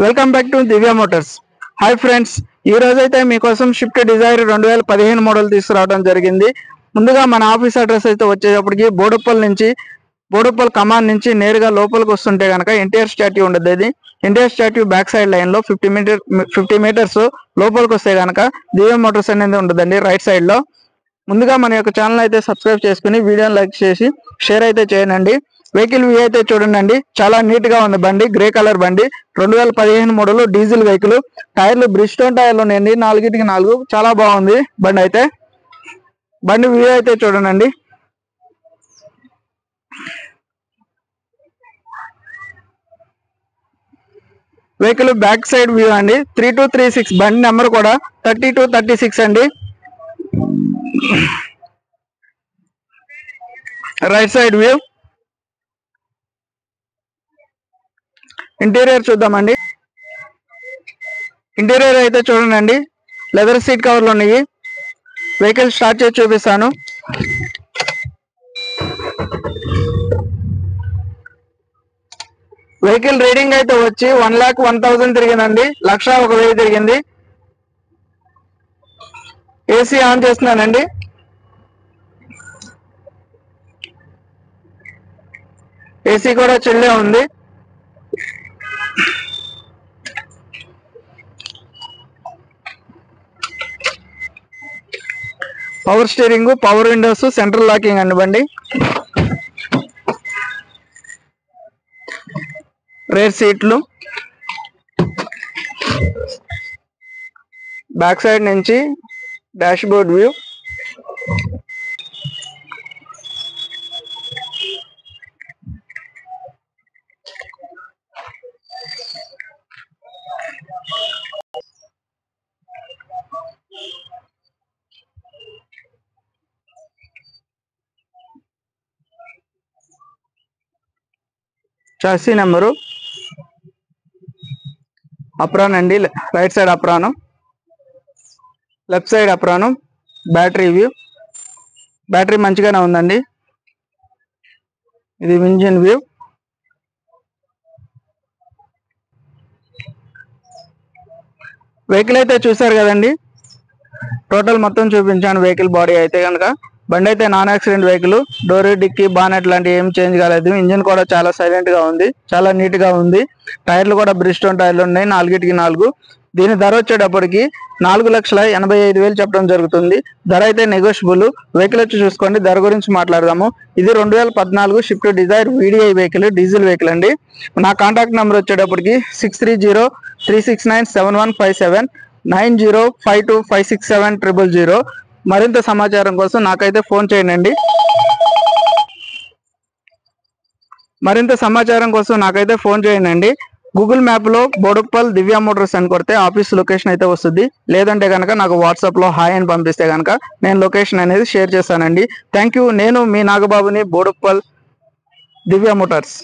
Welcome back to Divya Motors. Hi friends, ఈ రోజు అయితే మీకోసం షిఫ్ట్ డిజైర్ 2015 మోడల్ తీసుకురావడం జరిగింది. ముందుగా మన ఆఫీస్ అడ్రస్ అయితే వచ్చేటప్పటికి బోడుప్పల్ కమాన్ నుంచి నేరుగా లోపలికి వస్తుంటే కనుక ఎన్టీఆర్ స్టాట్యూ ఉండదు. అది NTR statue back side line లో 50 మీటర్స్ లోపలికి వస్తే కనుక దివ్య మోటార్స్ అనేది ఉంటుందండి, రైట్ సైడ్ లో. ముందుగా మన యొక్క ఛానల్ అయితే సబ్స్క్రైబ్ చేసుకుని వీడియోని లైక్ చేసి షేర్ అయితే చేయండి. వెహికల్ వ్యూ అయితే చూడండి, చాలా నీట్ గా ఉంది బండి. గ్రే కలర్ బండి, 2015 మోడల్ డీజిల్ వెహికల్. టైర్లు బ్రిస్టోన్ టైర్లు ఉన్నాయండి, 4/4. చాలా బాగుంది బండి అయితే. బండి వ్యూ అయితే చూడండి. వెహికల్ బ్యాక్ సైడ్ వ్యూ అండి, 3236 బండి నెంబర్ కూడా 3236 అండి. Right side view. ఇంటీరియర్ చూద్దామండి. ఇంటీరియర్ అయితే చూడండి, లెదర్ సీట్ కవర్లు ఉన్నాయి. వెహికల్ స్టార్ట్ చేసి చూపిస్తాను. వెహికల్ రీడింగ్ అయితే వచ్చి 1,01,000 తిరిగిందండి, 1,01,000 తిరిగింది. ఏసీ ఆన్ చేస్తున్నానండి. ఏసీ కూడా చిల్లే ఉంది. Power steering, power windows, central locking అండి బండి. రేర్ సీట్లు. బ్యాక్ సైడ్ నుంచి dashboard view. Chassis number apron అండి, right side apron, left side apron. Battery view. Battery మంచిగానే ఉందండి. ఇది ఇంజిన్ వ్యూ. వెహికల్ అయితే చూసారు కదండి, టోటల్ మొత్తం చూపించాను. వెహికల్ బాడీ అయితే కనుక బండి అయితే non accident vehicle. Door, dicky, bonnet లాంటివి ఏం చేంజ్ కాలేదు. ఇంజిన్ కూడా చాలా సైలెంట్ గా ఉంది, చాలా నీట్ గా ఉంది. టైర్లు కూడా బ్రిస్టోన్ టైర్లు ఉన్నాయి, 4/4. దీని ధర వచ్చేటప్పటికి 4,85,000 చెప్పడం జరుగుతుంది. ధర అయితే నెగోషియబుల్. వెహికల్ వచ్చి చూసుకోండి, ధర గురించి మాట్లాడదాము. ఇది 2014 Swift Dzire VDI vehicle, diesel vehicle అండి. నా కాంటాక్ట్ నెంబర్ వచ్చేటప్పటికి 6303697157, 9052567000. మరింత సమాచారం కోసం నాకైతే ఫోన్ చేయండి. గూగుల్ మ్యాప్ లో బోడుప్పల్ దివ్య మోటార్స్ అని కొడితే ఆఫీస్ లొకేషన్ అయితే వస్తుంది. లేదంటే కనుక నాకు వాట్సాప్ లో హాయ్ అని పంపిస్తే కనుక నేను లొకేషన్ అనేది షేర్ చేస్తానండి. Thank you. నేను మీ నాగబాబుని, బోడుప్పల్ దివ్య మోటార్స్.